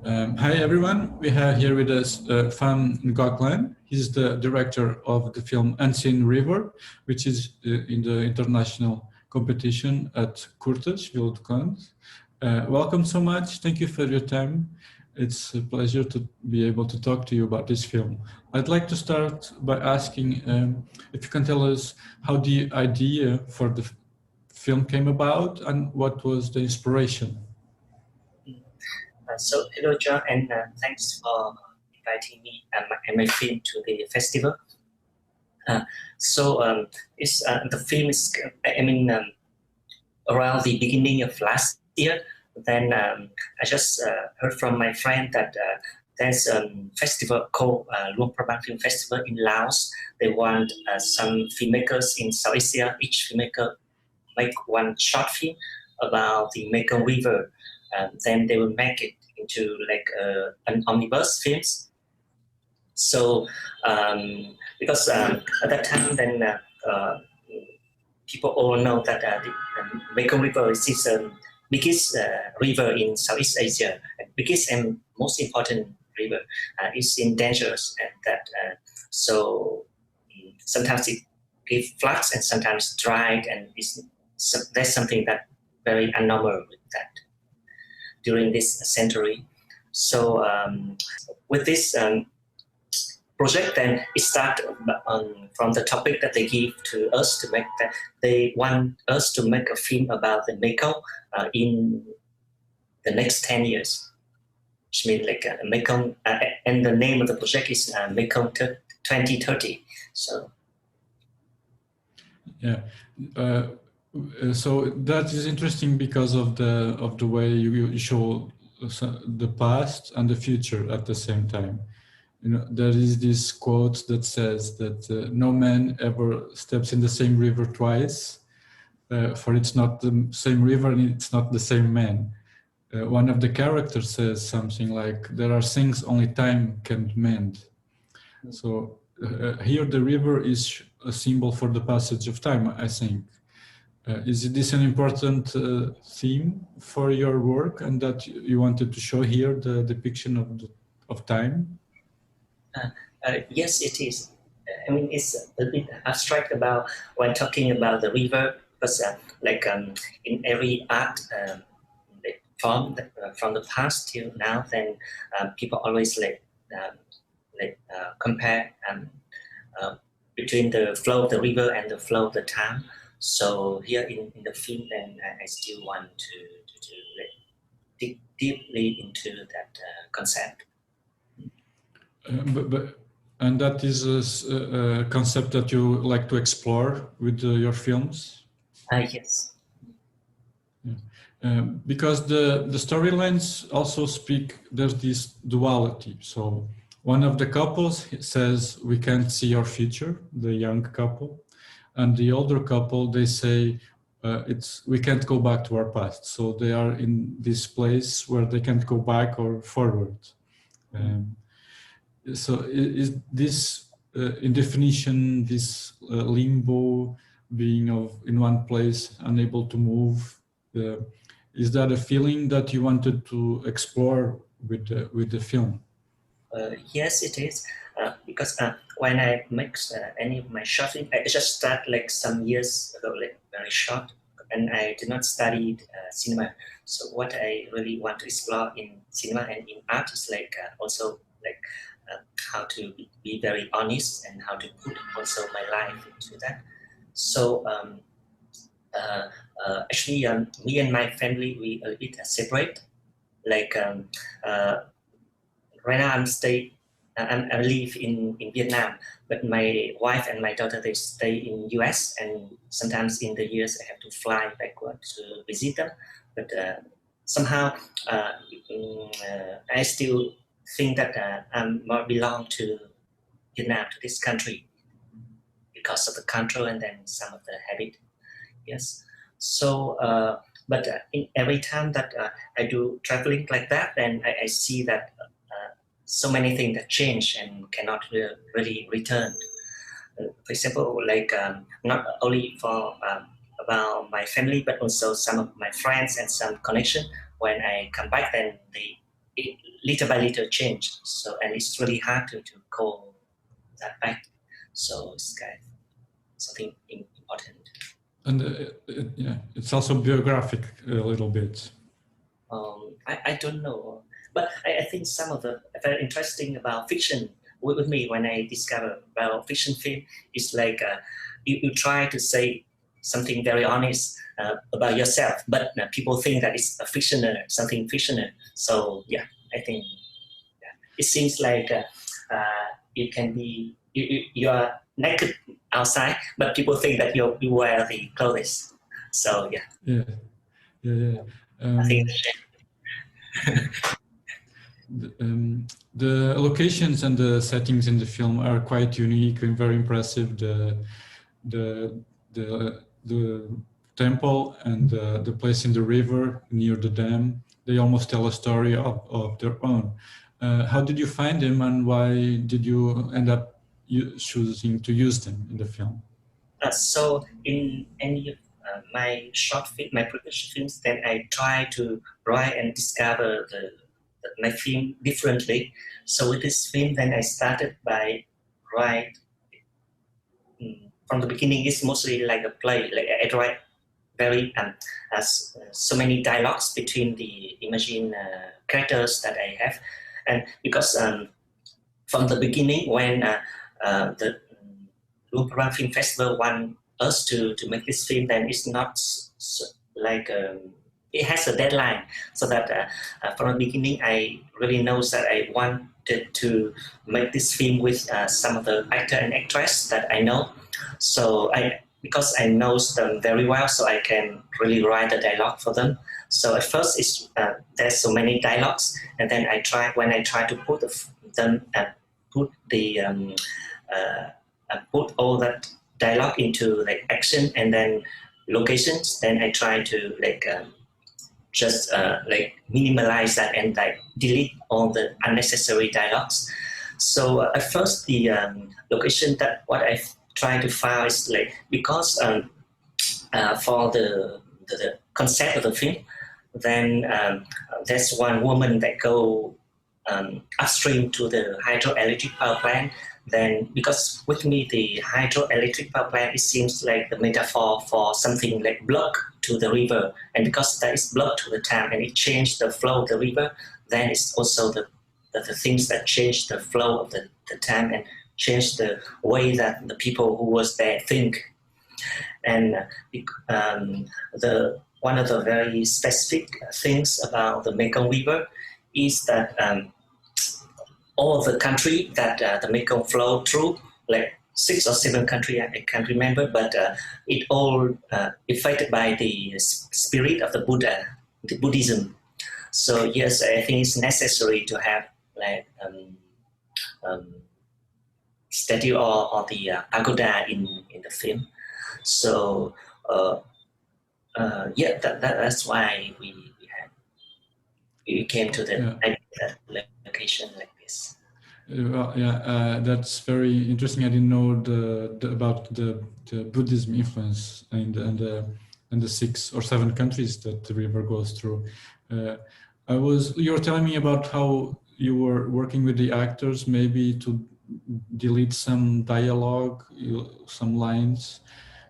Hi everyone, we have here with us Pham Ngoc Lân. He's the director of the film Unseen River, which is in the international competition at Curtas, Cannes. Welcome so much, thank you for your time. It's a pleasure to be able to talk to you about this film. I'd like to start by asking if you can tell us how the idea for the film came about and what was the inspiration. So hello John, and thanks for inviting me and my film to the festival. The film is, around the beginning of last year. Then I just heard from my friend that there's a festival called Luang Prabang Film Festival in Laos. They want some filmmakers in South Asia. Each filmmaker make one short film about the Mekong River. Then they will make it into like an omnibus films. So because at that time, then people all know that the Mekong River is the biggest river in Southeast Asia, and biggest and most important river. Is in dangers, and that sometimes it gives floods and sometimes dried, and there's something that very abnormal with that during this century. So with this project, then it started from the topic that they give to us to make that they want us to make a film about the Mekong in the next 10 years, which means like Mekong, and the name of the project is Mekong 2030. So yeah. So that is interesting because of the way you show the past and the future at the same time. You know, there is this quote that says that no man ever steps in the same river twice, for it's not the same river and it's not the same man. One of the characters says something like, there are things only time can mend. So here the river is a symbol for the passage of time, I think. Is this an important theme for your work, and that you wanted to show here the depiction of time? Yes, it is. I mean, it's a bit abstract about when talking about the river, because in every art form from the past till now, then people always compare between the flow of the river and the flow of the time. So here in the film, then I still want to dig deeply into that concept. And that is a concept that you like to explore with your films? Yes. Yeah. Because the storylines also speak, there's this duality. So one of the couples says, we can't see our future, the young couple. And the older couple, they say, we can't go back to our past. So they are in this place where they can't go back or forward. So is this, in definition, this limbo, being in one place, unable to move, is that a feeling that you wanted to explore with the film? Yes, it is. Because when I make any of my short film, I just start like some years ago, like very short, and I did not study cinema. So what I really want to explore in cinema and in art is also how to be very honest and how to put also my life into that. So actually, me and my family, we a bit separate. Right now I live in Vietnam, but my wife and my daughter, they stay in US, and sometimes in the years I have to fly backward to visit them. But somehow I still think that I more belong to Vietnam, to this country, because of the culture and then some of the habit. Yes. So, but in every time that I do traveling like that, then I see that so many things that change and cannot really return. For example, not only for about my family, but also some of my friends and some connection. When I come back, then it little by little change. So, and it's really hard to call that back. So it's kind of something important. And yeah, it's also biographic a little bit. I don't know, but I think some of the very interesting about fiction with me when I discover about fiction film is like you try to say something very honest about yourself, but people think that it's a fictional, something fictional. So yeah, I think it seems like you can be you are naked outside, but people think that you wear the clothes. So yeah, Yeah, yeah. I think The locations and the settings in the film are quite unique and very impressive. The the temple and the place in the river near the dam, they almost tell a story of their own. How did you find them, and why did you end up choosing to use them in the film? so in any of my short film, my previous films, then I try to write and discover my film differently. So with this film, then I started by write from the beginning. It's mostly like a play. Like I write very so many dialogues between the imagined characters that I have, and because from the beginning when the Lumpur Film Festival want us to make this film, then it's not like it has a deadline. So that from the beginning, I really know that I wanted to make this film with some of the actor and actress that I know. So because I know them very well, so I can really write the dialogue for them. So at first, there's so many dialogues, and then when I try to put them put the put all that dialogue into like action and then locations, then I try to like just like minimalize that and like delete all the unnecessary dialogues. So at first the location that what I try to find is like because for the concept of the film, then there's one woman that go upstream to the hydroelectric power plant. Then because with me the hydroelectric power plant, it seems like the metaphor for something like block to the river, and because that is blocked to the town and it changed the flow of the river, then it's also the things that change the flow of the town and change the way that the people who was there think. And the one of the very specific things about the Mekong River is that all of the country that the Mekong flow through, like 6 or 7 countries, I can't remember, but it all affected by the spirit of the Buddha, the Buddhism. So yes, I think it's necessary to have like um, statue or the pagoda in the film. So yeah, that's why we came to the location like this. Well, yeah, that's very interesting. I didn't know about the Buddhism influence and the 6 or 7 countries that the river goes through. You were telling me about how you were working with the actors, maybe to delete some dialogue, some lines.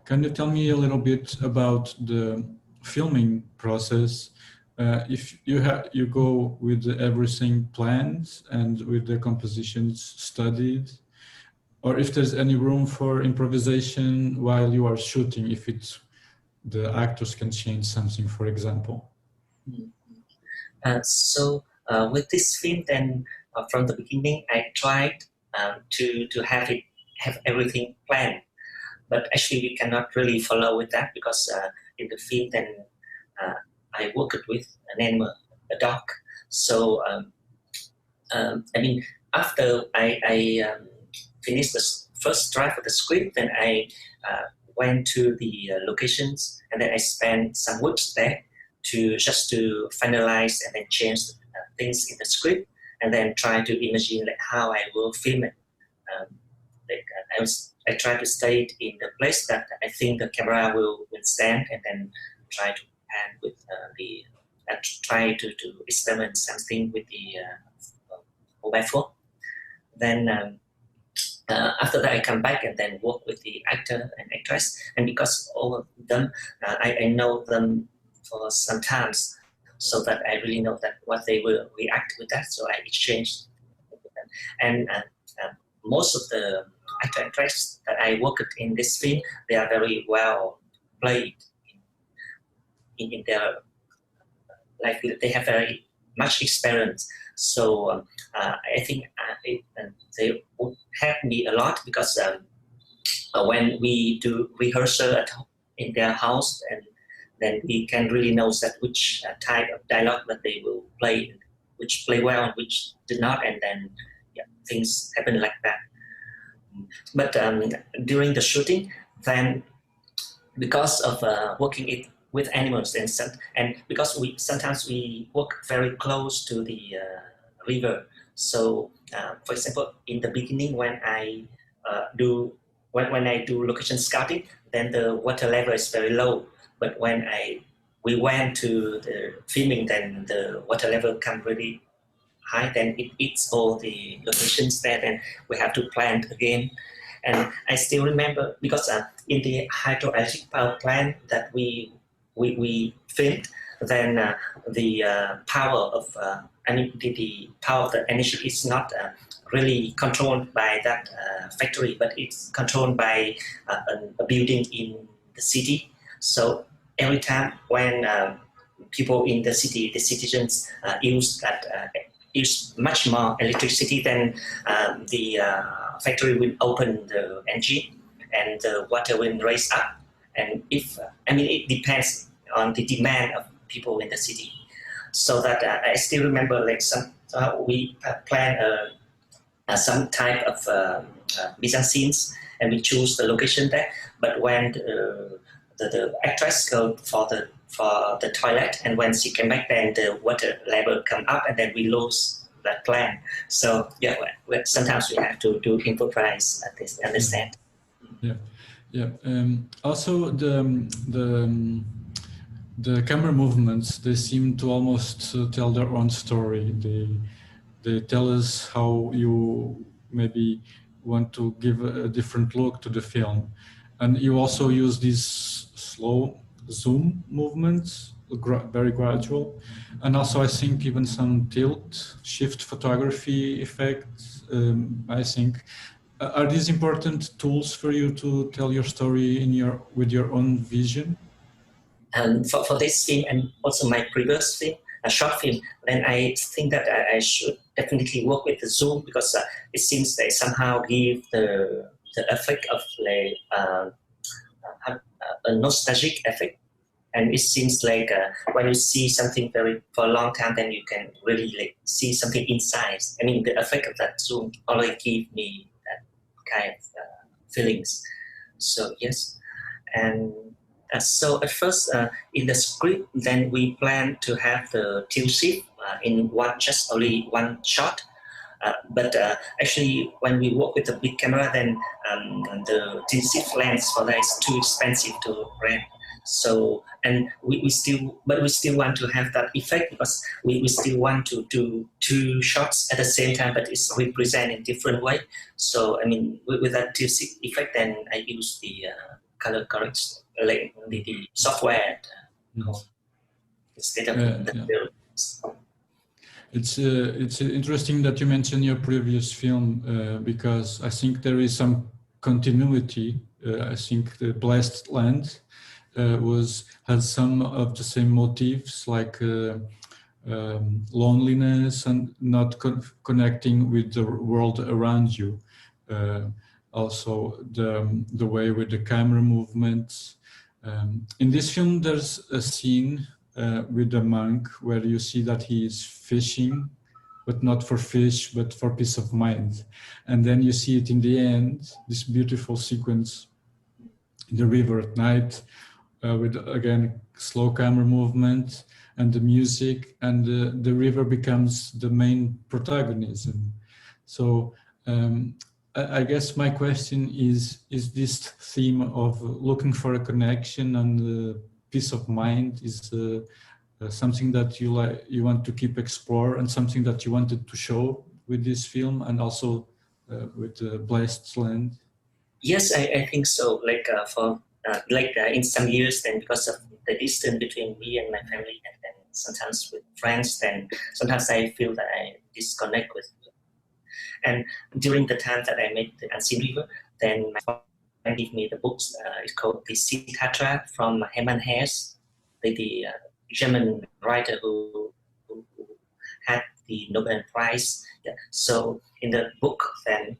Can you tell me a little bit about the filming process? If you go with everything planned and with the compositions studied, or if there's any room for improvisation while you are shooting, if the actors can change something, for example. So with this film, then from the beginning, I tried to have everything planned, but actually we cannot really follow with that because in the film, then uh, I worked with an animal, a dog. So I mean, after I finished the first draft of the script, then I went to the locations and then I spent some weeks there to finalize and then change things in the script and then try to imagine like how I will film it. Um, I try to stay in the place that I think the camera will stand and then try to pan with try to experiment something with the mobile phone. Then after that, I come back and then work with the actor and actress. And because all of them, I know them for some times, so that I really know that what they will react with that. So I exchange with them. And most of the actor and actress that I worked in this film, they are very well played in their life. They have very much experience. So I think they would help me a lot, because when we do rehearsal in their house, and then we can really know that which type of dialogue that they will play, which play well and which did not, and then things happen like that. But during the shooting, then because of working with animals and because sometimes we work very close to the river. So, for example, in the beginning when I do location scouting, then the water level is very low. But when we went to the filming, then the water level come really high. Then it eats all the locations there. Then we have to plant again. And I still remember, because in the hydroelectric power plant that we filmed, then the power of the power of the energy is not really controlled by that factory, but it's controlled by a building in the city. So every time when people in the city, the citizens use much more electricity, then the factory will open the engine and the water will raise up. And it depends on the demand of people in the city. So that I still remember, like we plan some type of mise-en-scenes, and we choose the location there. But when the actress go for the toilet, and when she came back, then the water level come up, and then we lose that plan. So sometimes we have to do improvise at this, understand. Yeah. Also, the camera movements, they seem to almost tell their own story. They tell us how you maybe want to give a different look to the film. And you also use these slow zoom movements, very gradual. And also I think even some tilt, shift photography effects, I think. Are these important tools for you to tell your story with your own vision? For this film and also my previous film, a short film, then I think that I should definitely work with the zoom, because it seems they somehow give the effect of like a nostalgic effect, and it seems like when you see something for a long time, then you can really like see something inside. I mean, the effect of that zoom already give me that kind of feelings. So yes, and so at first in the script, then we plan to have the tilt shift in just only one shot. But actually, when we work with a big camera, then the tilt shift lens for that is too expensive to rent. So, and we still want to have that effect, because we still want to do two shots at the same time, but it's represented in different way. So, I mean, with that tilt shift effect, then I use the color correction, like the software instead of the It's interesting that you mentioned your previous film, because I think there is some continuity. I think the Blessed Land has some of the same motifs, like loneliness and not connecting with the world around you. Also, the way with the camera movements. In this film, there's a scene with the monk where you see that he is fishing, but not for fish, but for peace of mind. And then you see it in the end, this beautiful sequence in the river at night, with again slow camera movement and the music, and the river becomes the main protagonism. So I guess my question is this theme of looking for a connection and peace of mind, is something that you like, you want to keep explore, and something that you wanted to show with this film, and also with Blessed Land? Yes, I think so. In some years, then because of the distance between me and my family, and then sometimes with friends, then sometimes I feel that I disconnect with. And during the time that I made the Unseen River, then my friend gave me the books. It's called The Citatra from Hermann Hesse, the German writer who had the Nobel Prize. Yeah. So in the book, then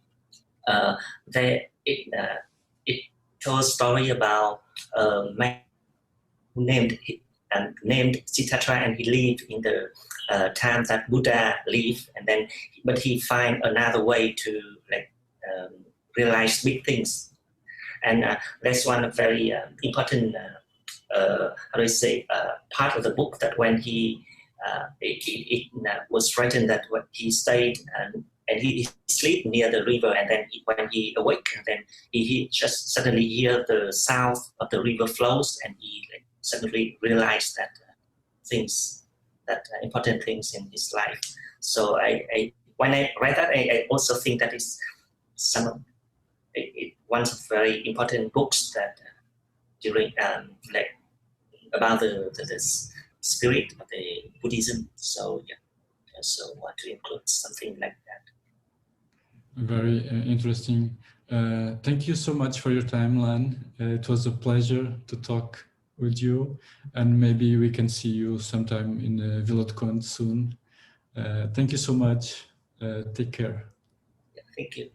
it told a story about a man who named Siddhartha, and he lived in the time that Buddha lived, and then but he find another way to realize big things, and that's one very important how do I say part of the book, that when it was written that when he stayed and he sleep near the river, and then when he awake, and then he just suddenly hear the sound of the river flows, and he suddenly realized that important things in his life. So when I read that, I also think that it's one of very important books that during about the spirit of the Buddhism. So yeah, I also want to include something like that. Very interesting. Thank you so much for your time, Lan. It was a pleasure to talk with you, and maybe we can see you sometime in VillageCon soon. Thank you so much. Take care. Yeah, thank you.